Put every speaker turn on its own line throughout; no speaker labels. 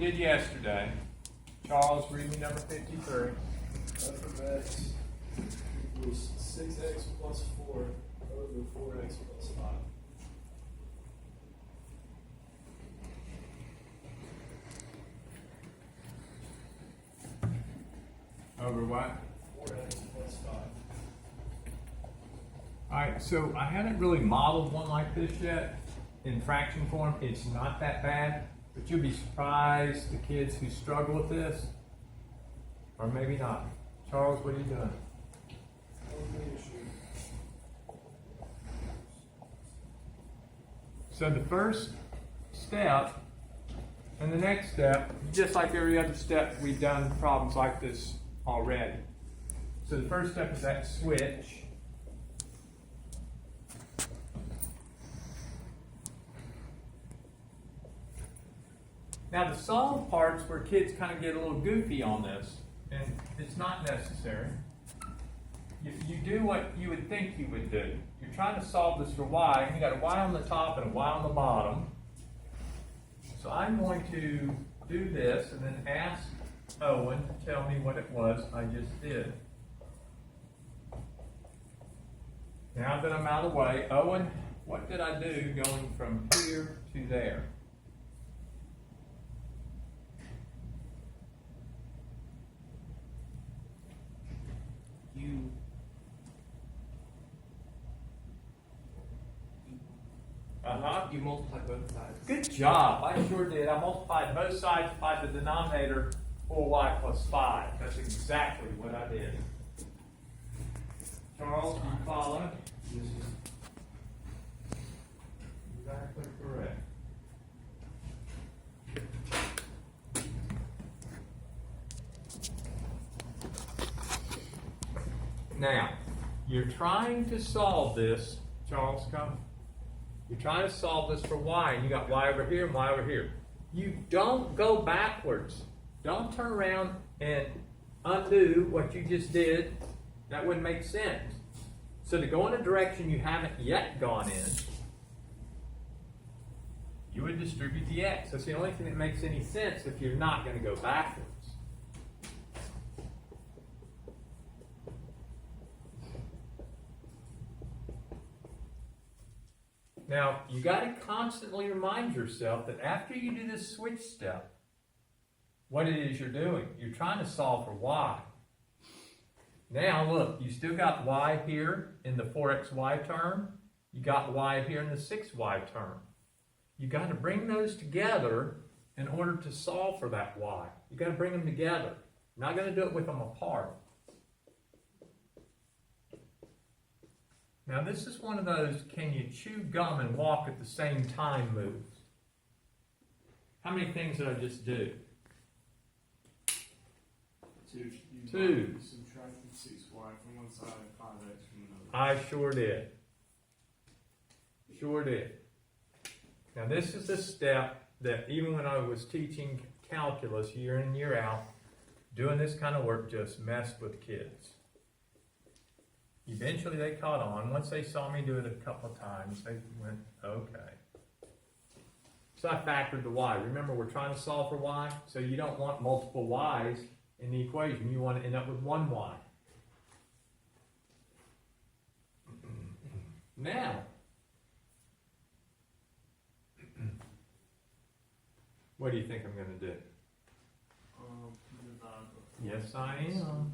did yesterday. Charles, read me number 53.
f of x equals 6x plus 4 over 4x plus 5.
Over what?
4x plus 5.
Alright, so I haven't really modeled one like this yet in fraction form. It's not that bad, but you'll be surprised the kids who struggle with this, or maybe not. Charles, what are you doing? So the first step and the next step, just like every other step, we've done problems like this already. So the first step is that switch. Now the solve part's where kids kind of get a little goofy on this, and it's not necessary. You do what you would think you would do. You're trying to solve this for y, and you got a y on the top and a y on the bottom. So I'm going to do this and then ask Owen to tell me what it was I just did. Now that I'm out of the way, Owen, what did I do going from here to there?
You multiply both sides.
Good job. I sure did. I multiplied both sides by the denominator 4y plus 5. That's exactly what I did. Charles, you follow? Exactly correct. Now, you're trying to solve this. Charles, come. You're trying to solve this for y, and you got y over here and y over here. You don't go backwards. Don't turn around and undo what you just did. That wouldn't make sense. So to go in a direction you haven't yet gone in, you would distribute the x. That's the only thing that makes any sense if you're not going to go backwards. Now, you got to constantly remind yourself that after you do this switch step, what it is you're doing. You're trying to solve for y. Now, look, you still got y here in the 4xy term. You got y here in the 6y term. You got to bring those together in order to solve for that y. You got to bring them together. You're not going to do it with them apart. Now, this is one of those can you chew gum and walk at the same time moves. How many things did I just do?
Two.
Two.
Subtracting 6y from one side and 5x from another.
I sure did. Sure did. Now, this is a step that even when I was teaching calculus year in, year out, doing this kind of work just messed with kids. Eventually they caught on. Once they saw me do it a couple of times, they went, okay. So I factored the y. Remember, we're trying to solve for y, so you don't want multiple y's in the equation. You want to end up with one y. Now, what do you think I'm going to do? Yes, I am.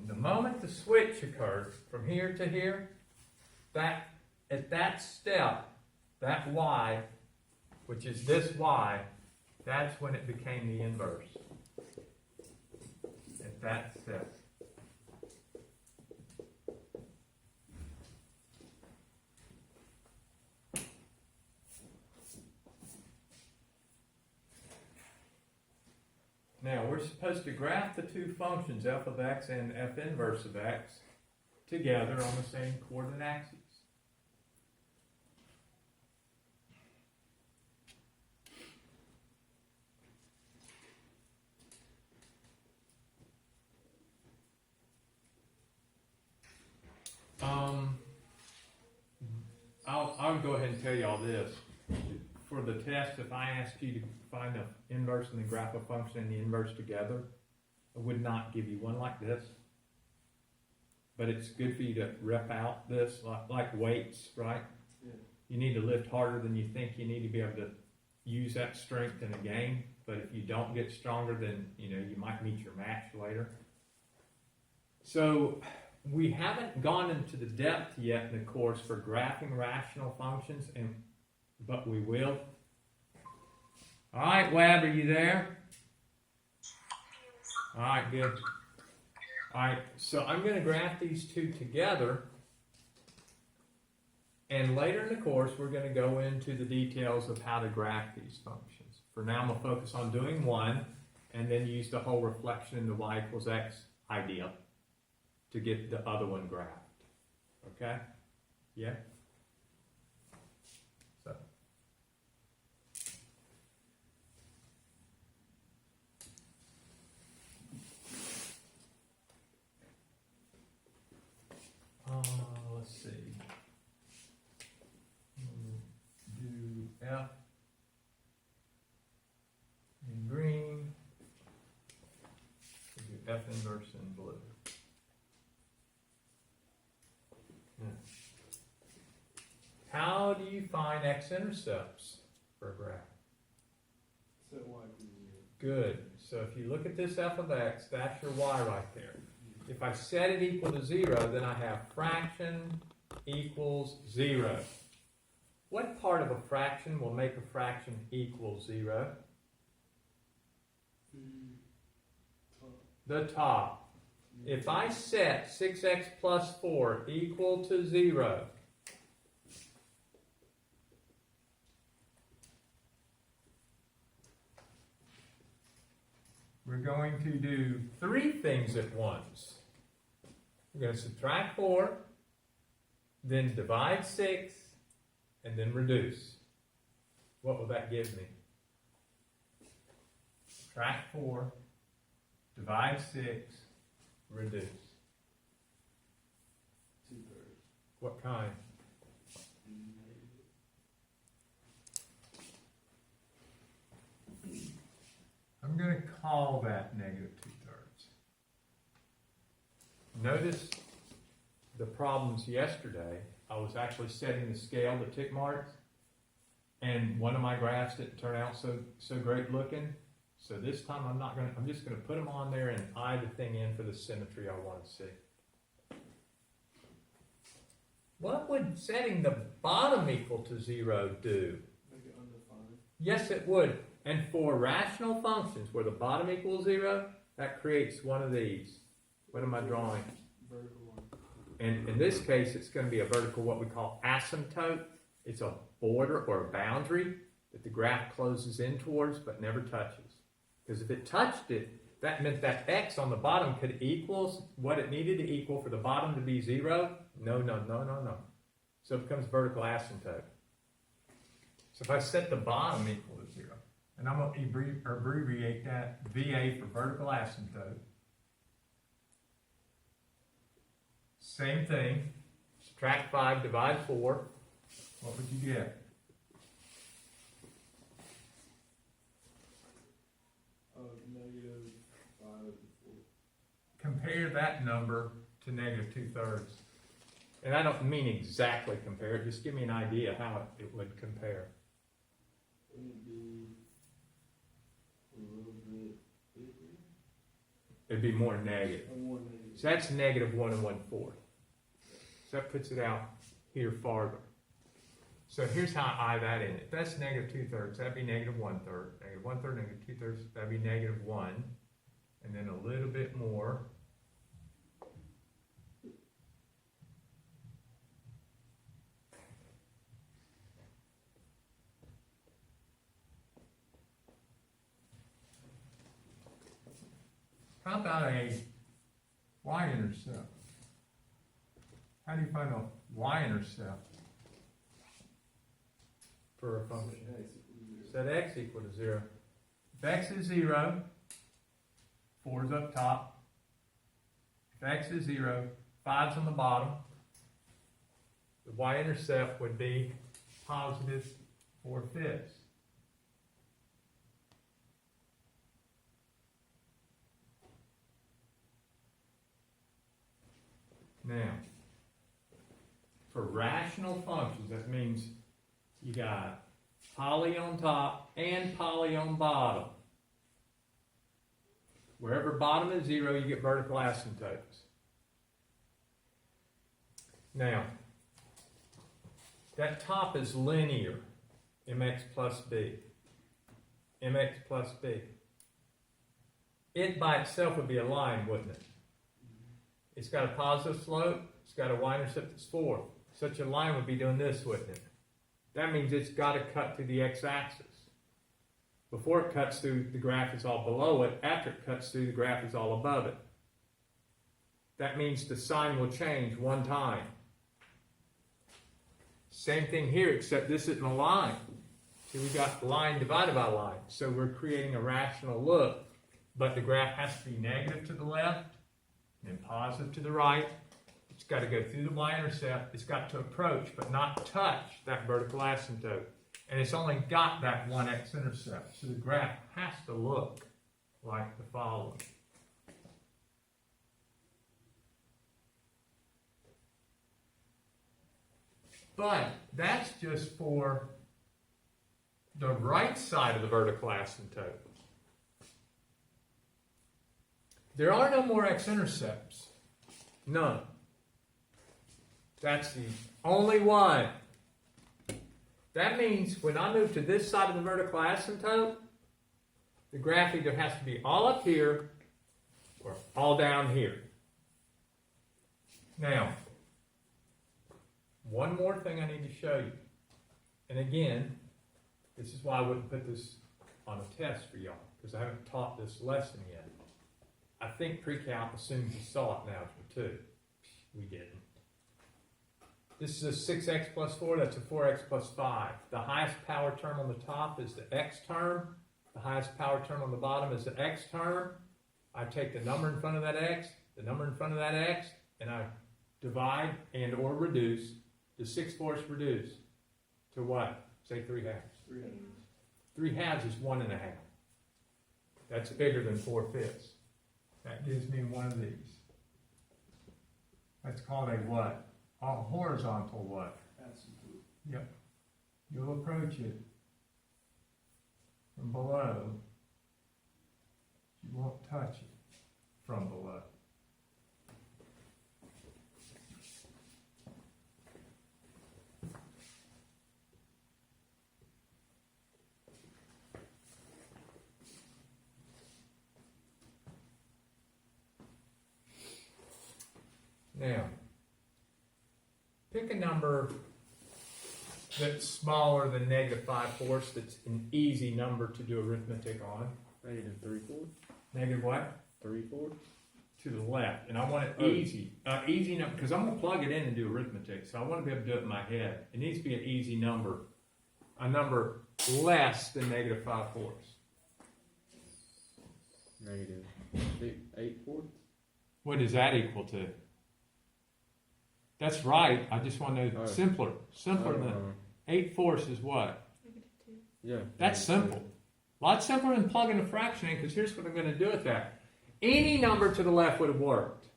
The moment the switch occurred from here to here, that at that step, that y, which is this y, that's when it became the inverse. At that step. Now, we're supposed to graph the two functions, f of x and f inverse of x, together on the same coordinate axes. go ahead and tell you all this. For the test, if I asked you to find the inverse and the graph a function and the inverse together, I would not give you one like this. But it's good for you to rep out this, like weights, right?
Yeah.
You need to lift harder than you think you need to be able to use that strength in a game. But if you don't get stronger, then you might meet your match later. So we haven't gone into the depth yet in the course for graphing rational functions, but we will. All right, Webb, are you there? All right, good. All right, so I'm going to graph these two together, and later in the course we're going to go into the details of how to graph these functions. For now, I'm going to focus on doing one, and then use the whole reflection in the y equals x idea to get the other one graphed. Okay? Yeah? So. Let's see. Do F in green. Do F inverse in blue. How do you find x-intercepts for a graph?
Set y equals 0.
Good. So if you look at this f of x, that's your y right there. If I set it equal to 0, then I have fraction equals 0. What part of a fraction will make a fraction equal 0? The top. If I set 6x plus 4 equal to 0, we're going to do three things at once. We're going to subtract 4, then divide 6, and then reduce. What will that give me? Subtract 4, divide 6, reduce.
2/3.
What kind? I'm going to call that negative 2/3. Notice the problems yesterday. I was actually setting the scale, the tick marks, and one of my graphs didn't turn out so great looking. So this time I'm just going to put them on there and eye the thing in for the symmetry I want to see. What would setting the bottom equal to 0 do?
Make it undefined.
Yes, it would. And for rational functions where the bottom equals 0, that creates one of these. What am I drawing?
Vertical one.
And in this case, it's going to be a vertical, what we call asymptote. It's a border or a boundary that the graph closes in towards but never touches. Because if it touched it, that meant that x on the bottom could equal what it needed to equal for the bottom to be 0. No. So it becomes vertical asymptote. So if I set the bottom equal to 0, and I'm going to abbreviate that VA for vertical asymptote. Same thing. Subtract 5, divide 4. What would you get?
Negative 5/4.
Compare that number to negative 2/3. And I don't mean exactly compare it, just give me an idea how it would compare.
Wouldn't it be a little bit bigger?
It'd be more negative.
Or more negative?
So that's negative 1 1/4. So that puts it out here farther. So here's how I eye that in. If that's negative 2/3, that'd be negative 1/3. Negative 1/3, negative 2/3, that'd be negative 1. And then a little bit more. How about a y-intercept? How do you find a y-intercept for a function? Set x equal to 0. If x is 0, 4 is up top. If x is 0, 5 is on the bottom. The y-intercept would be positive 4/5. Now, for rational functions, that means you got poly on top and poly on bottom. Wherever bottom is 0, you get vertical asymptotes. Now, that top is linear, mx plus b. Mx plus b. It by itself would be a line, wouldn't it? It's got a positive slope, it's got a y-intercept that's 4. Such a line would be doing this, wouldn't it? That means it's got to cut through the x-axis. Before it cuts through, the graph is all below it. After it cuts through, the graph is all above it. That means the sign will change one time. Same thing here, except this isn't a line. See, we got line divided by line. So we're creating a rational look, but the graph has to be negative to the left and positive to the right. It's got to go through the y-intercept. It's got to approach, but not touch that vertical asymptote. And it's only got that one x-intercept. So the graph has to look like the following. But that's just for the right side of the vertical asymptote. There are no more x-intercepts. None. That's the only one. That means when I move to this side of the vertical asymptote, the graph either has to be all up here or all down here. Now, one more thing I need to show you. And again, this is why I wouldn't put this on a test for y'all, because I haven't taught this lesson yet. I think pre-calc assumes you saw it in algebra 2. We didn't. This is a 6x plus 4, that's a 4x plus 5. The highest power term on the top is the x term. The highest power term on the bottom is the x term. I take the number in front of that x, the number in front of that x, and I divide and or reduce. The 6/4 reduce to what? Say 3/2. 3/2 is 1.5. That's bigger than 4/5. That gives me one of these. That's called a what? A horizontal what?
Asymptote.
Yep. You'll approach it from below. You won't touch it from below. Now, pick a number that's smaller than -5/4, that's an easy number to do arithmetic on.
Negative 3/4.
Negative what?
3/4.
To the left. And I want it easy. Easy number, because I'm going to plug it in and do arithmetic, so I want to be able to do it in my head. It needs to be an easy number. A number less than -5/4.
Negative 8/4.
What is that equal to? That's right. I just want to know simpler. Simpler than 8/4 is what?
Yeah.
That's simple. A lot simpler than plugging a fraction in, because here's what I'm going to do with that. Any number to the left would have worked.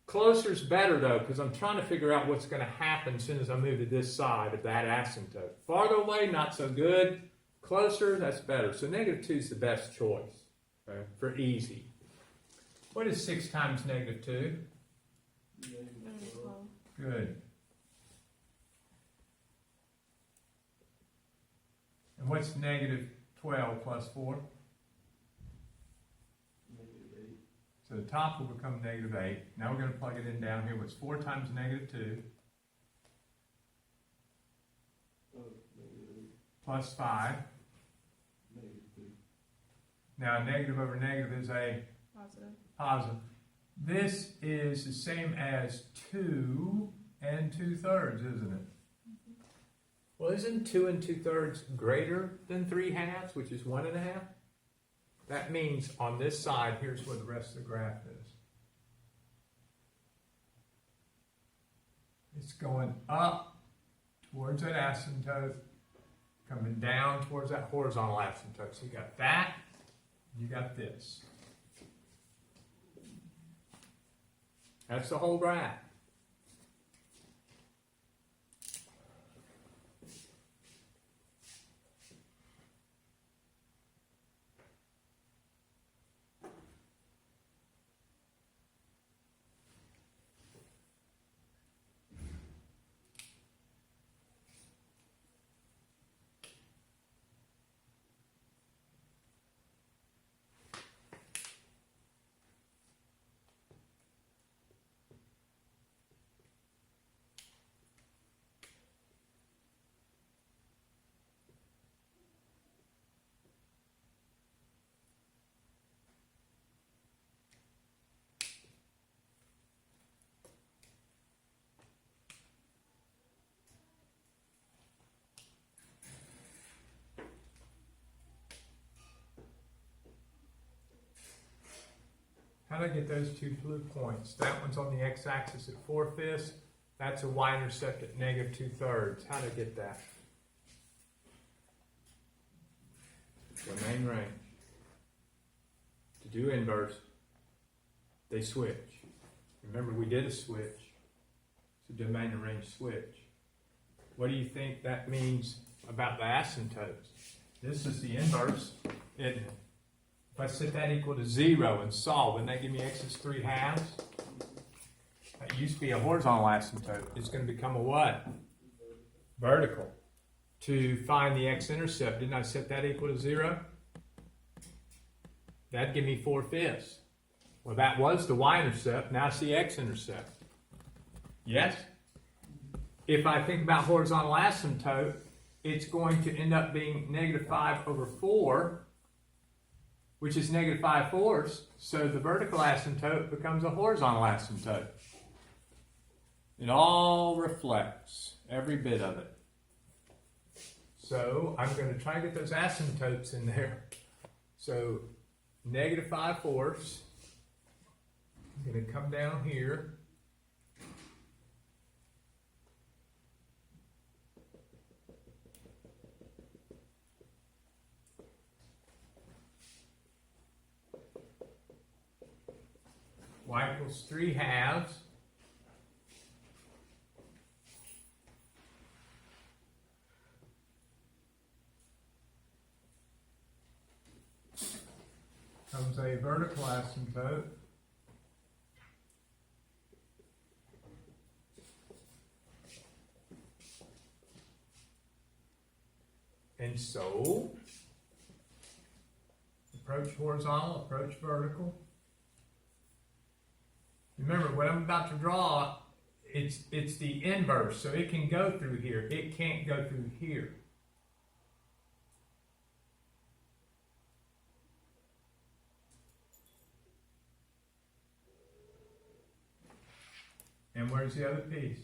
Closer's better, though, because I'm trying to figure out what's going to happen as soon as I move to this side of that asymptote. Farther away, not so good. Closer, that's better. So -2 is the best choice for easy. What is 6 times -2? Good. And what's -12 plus 4?
-8.
So the top will become -8. Now we're going to plug it in down here. What's 4 times -2?
-8.
Plus 5.
-2.
Now negative over negative is a positive. This is the same as 2 2/3, isn't it? Well, isn't 2 2/3 greater than 3/2, which is 1.5? That means on this side, here's where the rest of the graph is. It's going up towards that asymptote, coming down towards that horizontal asymptote. So you got that, you got this. That's the whole graph. How do I get those two blue points? That one's on the x-axis at 4/5. That's a y-intercept at -2/3. How do I get that? Domain range. To do inverse, they switch. Remember, we did a switch. It's a domain and range switch. What do you think that means about the asymptotes? This is the inverse, isn't it? If I set that equal to 0 and solve, wouldn't that give me x is 3/2? That used to be a horizontal asymptote. It's going to become a what? Vertical. To find the x-intercept, didn't I set that equal to 0? That'd give me 4/5. Well, that was the y-intercept. Now I see x-intercept. Yes? If I think about horizontal asymptote, it's going to end up being -5/4, which is -5/4, so the vertical asymptote becomes a horizontal asymptote. It all reflects, every bit of it. So I'm going to try to get those asymptotes in there. So -5/4, I'm going to come down here. Y equals 3/2. Comes a vertical asymptote. And so, approach horizontal, approach vertical. Remember, what I'm about to draw, it's the inverse, so it can go through here. It can't go through here. And where's the other piece?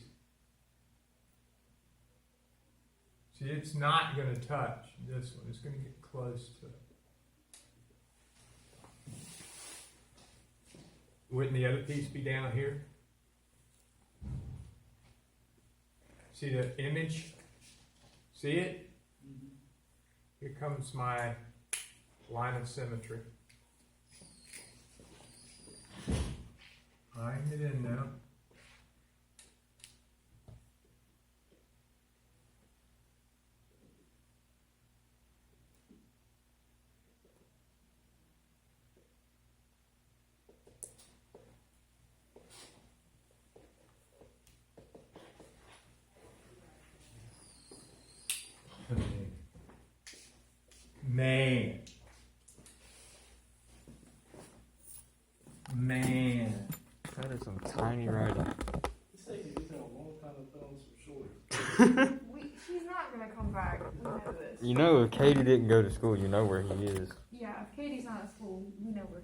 See, it's not going to touch this one. It's going to get close to it. Wouldn't the other piece be down here? See the image? See it? Here comes my line of symmetry. Tying it in now. Man.
That is some tiny writing.
It's taking me a long time to put on some shorts.
She's not gonna come back. We know this.
You know, if Katie didn't go to school, you know where he is.
Yeah, if Katie's not at school, we know where.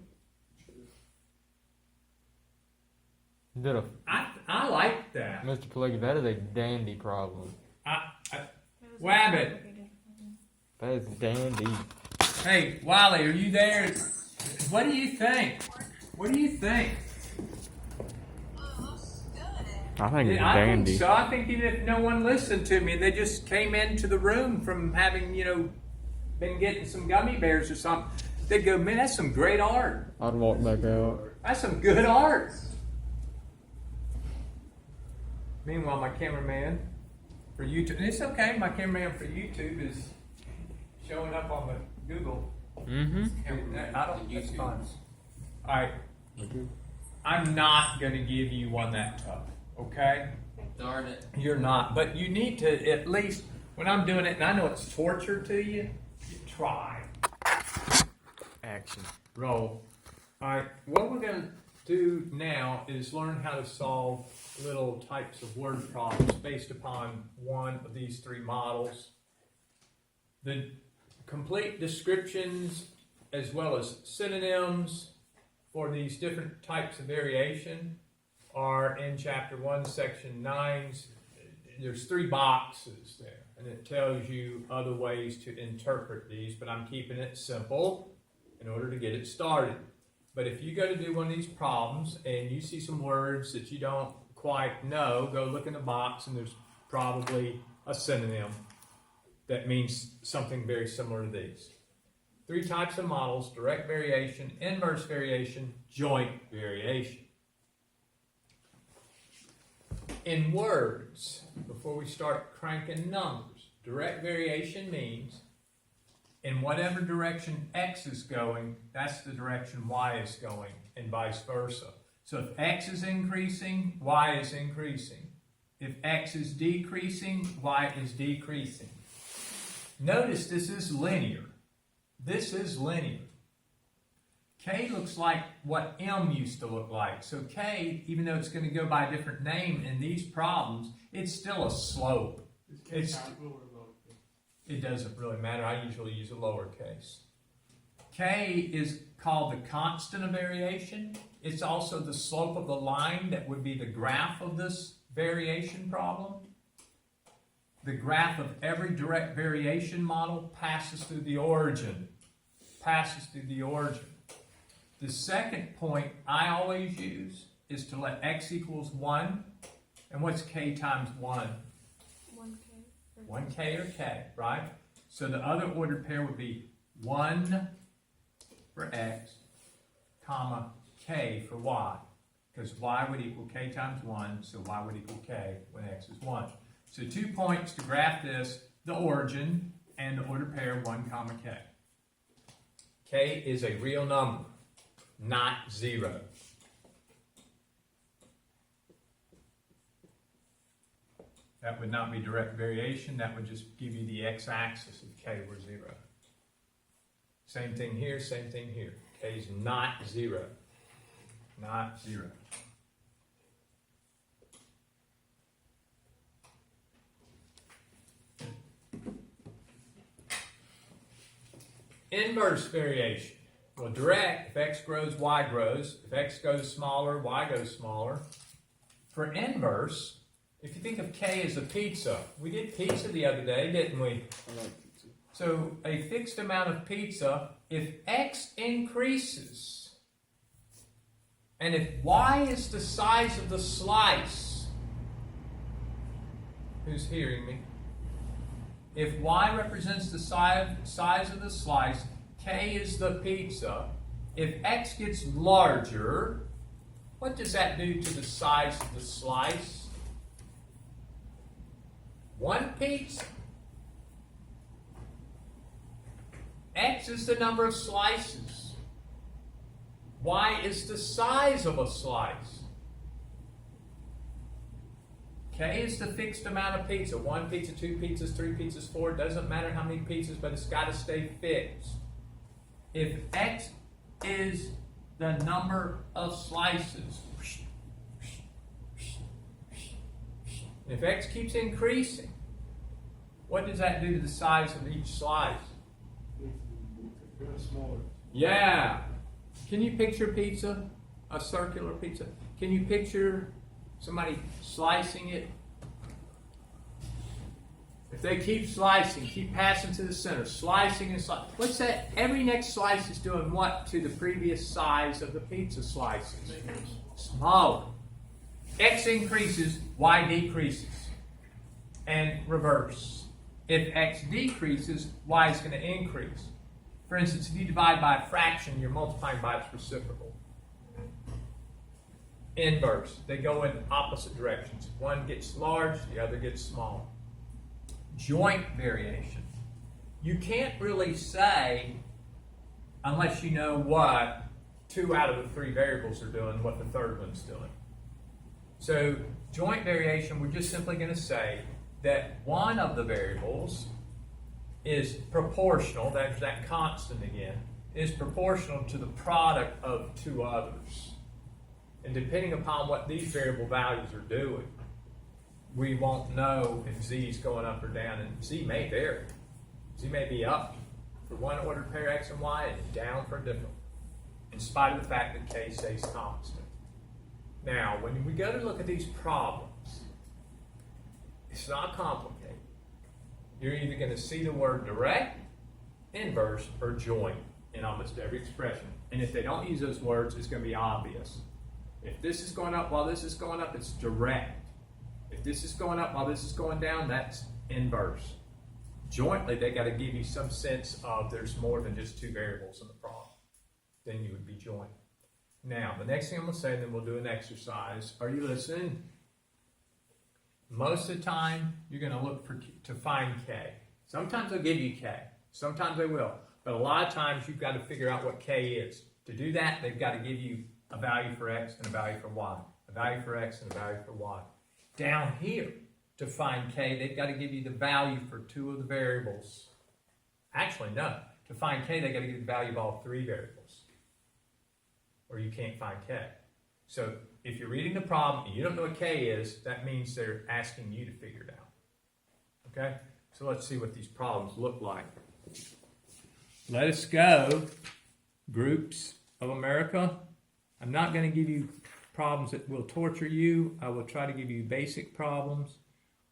Did a
I like that.
Mr. Pileggi, that is a dandy problem.
Wabbit.
That is dandy.
Hey, Wiley, are you there? What do you think? What do you think?
I think it's a
I think
dandy.
so. I think even if no one listened to me and they just came into the room from having, been getting some gummy bears or something, they'd go, man, that's some great art.
I'd walk back out.
That's some good art. Meanwhile, my cameraman for YouTube, and it's okay, my cameraman for YouTube is showing up on the Google.
Mm-hmm.
I don't use funds. All right. I'm not going to give you one that tough, okay?
Darn it.
You're not, but you need to at least, when I'm doing it, and I know it's torture to you, you try.
Action.
Roll. All right, what we're going to do now is learn how to solve little types of word problems based upon one of these three models. The complete descriptions as well as synonyms for these different types of variation are in chapter 1, section 9. There's 3 boxes there, and it tells you other ways to interpret these, but I'm keeping it simple in order to get it started. But if you go to do one of these problems and you see some words that you don't quite know, go look in the box and there's probably a synonym that means something very similar to these. 3 types of models: direct variation, inverse variation, joint variation. In words, before we start cranking numbers, direct variation means in whatever direction X is going, that's the direction Y is going, and vice versa. So if X is increasing, Y is increasing. If X is decreasing, Y is decreasing. Notice this is linear. This is linear. K looks like what M used to look like. So K, even though it's going to go by a different name in these problems, it's still a slope. It doesn't really matter. I usually use a lowercase. K is called the constant of variation. It's also the slope of the line that would be the graph of this variation problem. The graph of every direct variation model passes through the origin. Passes through the origin. The second point I always use is to let x equals 1. And what's k times 1?
1K.
1k or k, right? So the other ordered pair would be 1 for x, comma, k for y. Because y would equal k times 1, so y would equal k when x is 1. So 2 points to graph this, the origin, and the ordered pair 1 comma k. K is a real number, not 0. That would not be direct variation. That would just give you the x-axis if k were 0. Same thing here, same thing here. K is not 0. Not 0. Inverse variation. Well, direct, if x grows, y grows. If x goes smaller, y goes smaller. For inverse, if you think of k as a pizza, we did pizza the other day, didn't we?
I like pizza.
So a fixed amount of pizza, if x increases, and if y is the size of the slice, who's hearing me? If y represents the size of the slice, k is the pizza. If x gets larger, what does that do to the size of the slice? 1 pizza. X is the number of slices. Y is the size of a slice. K is the fixed amount of pizza. 1 pizza, 2 pizzas, 3 pizzas, 4. It doesn't matter how many pizzas, but it's got to stay fixed. If X is the number of slices, if X keeps increasing, what does that do to the size of each slice?
It's smaller.
Yeah. Can you picture pizza? A circular pizza? Can you picture somebody slicing it? If they keep slicing, keep passing to the center, slicing and slicing. What's that? Every next slice is doing what to the previous size of the pizza slices? Smaller. X increases, Y decreases. And reverse. If X decreases, Y is going to increase. For instance, if you divide by a fraction, you're multiplying by its reciprocal. Inverse. They go in opposite directions. One gets large, the other gets small. Joint variation. You can't really say, unless you know what 2 out of the 3 variables are doing, what the third one's doing. So joint variation, we're just simply going to say that one of the variables is proportional, there's that constant again, is proportional to the product of 2 others. And depending upon what these variable values are doing, we won't know if Z is going up or down, and Z may vary. Z may be up for one ordered pair X and Y and down for a different one, in spite of the fact that K stays constant. Now, when we go to look at these problems, it's not complicated. You're either going to see the word direct, inverse, or joint in almost every expression. And if they don't use those words, it's going to be obvious. If this is going up while this is going up, it's direct. If this is going up while this is going down, that's inverse. Jointly, they got to give you some sense of there's more than just 2 variables in the problem. Then you would be joint. Now, the next thing I'm going to say, and then we'll do an exercise. Are you listening? Most of the time, you're going to look to find K. Sometimes they'll give you K. Sometimes they will. But a lot of times, you've got to figure out what K is. To do that, they've got to give you a value for X and a value for Y. A value for X and a value for Y. Down here, to find K, they've got to give you the value for 2 of the variables. Actually, no. To find K, they've got to give you the value of all 3 variables. Or you can't find K. So if you're reading the problem and you don't know what K is, that means they're asking you to figure it out. Okay? So let's see what these problems look like. Let us go, groups of America. I'm not going to give you problems that will torture you. I will try to give you basic problems.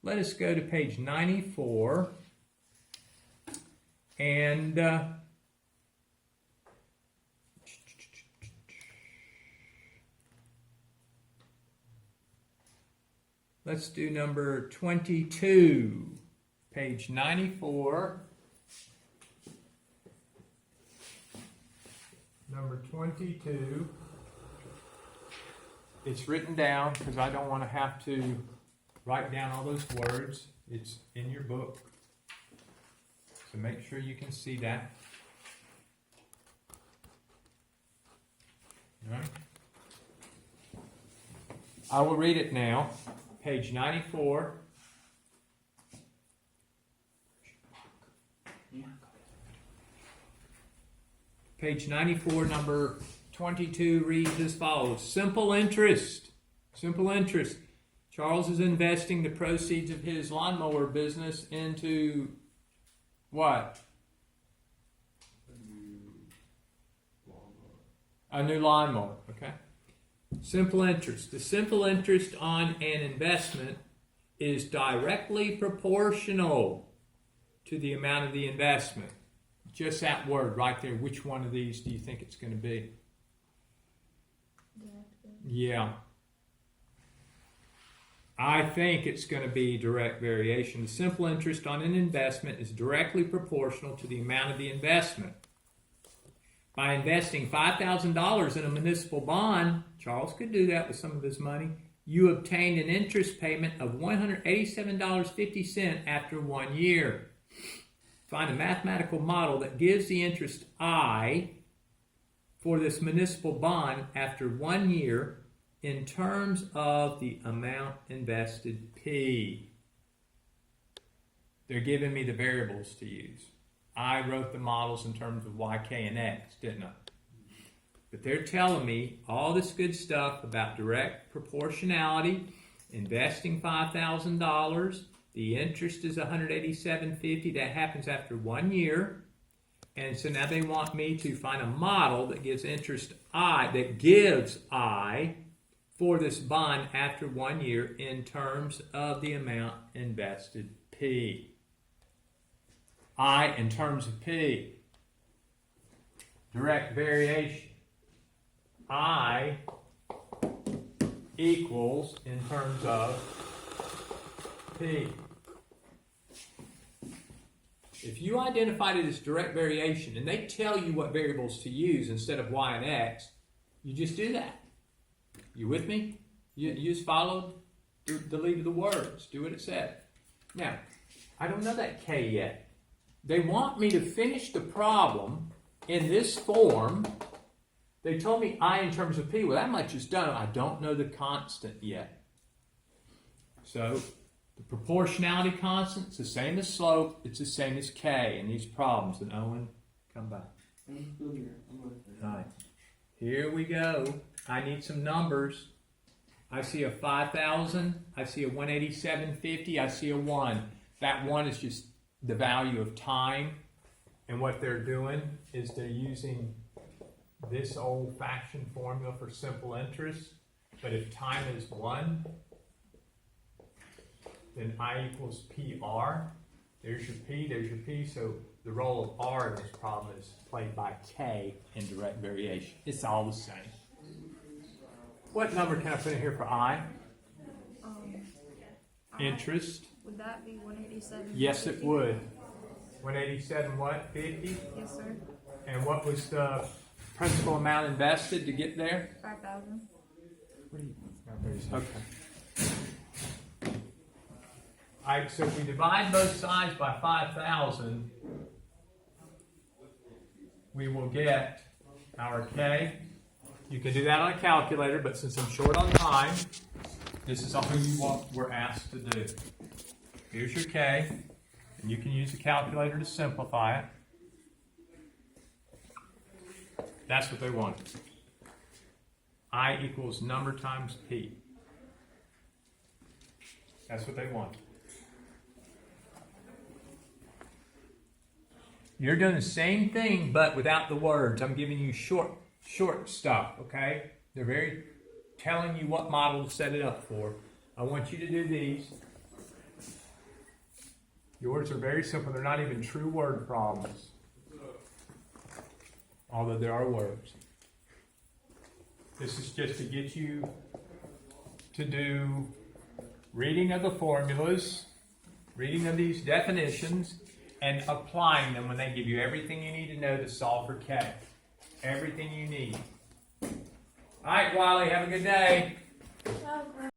Let us go to page 94 and let's do number 22, page 94. Number 22. It's written down because I don't want to have to write down all those words. It's in your book. So make sure you can see that. All right. I will read it now. Page 94. Page 94, number 22 reads as follows. Simple interest. Simple interest. Charles is investing the proceeds of his lawnmower business into what? A new lawnmower. Okay. Simple interest. The simple interest on an investment is directly proportional to the amount of the investment. Just that word right there. Which one of these do you think it's going to be? Yeah. I think it's going to be direct variation. The simple interest on an investment is directly proportional to the amount of the investment. By investing $5,000 in a municipal bond, Charles could do that with some of his money, you obtained an interest payment of $187.50 after 1 year. Find a mathematical model that gives the interest I for this municipal bond after 1 year in terms of the amount invested P. They're giving me the variables to use. I wrote the models in terms of Y, K, and X, didn't I? But they're telling me all this good stuff about direct proportionality, investing $5,000, the interest is $187.50. That happens after 1 year. And so now they want me to find a model that gives interest I, that gives I for this bond after 1 year in terms of the amount invested P. I in terms of P. Direct variation. I equals in terms of P. If you identified it as direct variation and they tell you what variables to use instead of y and x, you just do that. You with me? You just followed the lead of the words. Do what it said. Now, I don't know that k yet. They want me to finish the problem in this form. They told me I in terms of p. Well, that much is done. I don't know the constant yet. So, the proportionality constant is the same as slope. It's the same as k in these problems. And Owen, come back. Alright. Here we go. I need some numbers. I see a 5,000. I see a 187.50. I see a 1. That 1 is just the value of time. And what they're doing is they're using this old-fashioned formula for simple interest. But if time is 1, then I equals PR. There's your P, there's your P. So the role of R in this problem is played by K in direct variation. It's all the same. What number can I put in here for I? Interest.
Would that be 187?
Yes, it would. 187 what? 50?
Yes, sir.
And what was the principal amount invested to get there?
5,000.
Okay. So if we divide both sides by 5,000, we will get our K. You can do that on a calculator, but since I'm short on time, this is all we're asked to do. Here's your K, and you can use the calculator to simplify it. That's what they want. I equals number times P. That's what they want. You're doing the same thing, but without the words. I'm giving you short stuff, okay? They're very telling you what model to set it up for. I want you to do these. Yours are very simple. They're not even true word problems, although there are words. This is just to get you to do reading of the formulas, reading of these definitions, and applying them when they give you everything you need to know to solve for K. Everything you need. All right, Wiley, have a good day.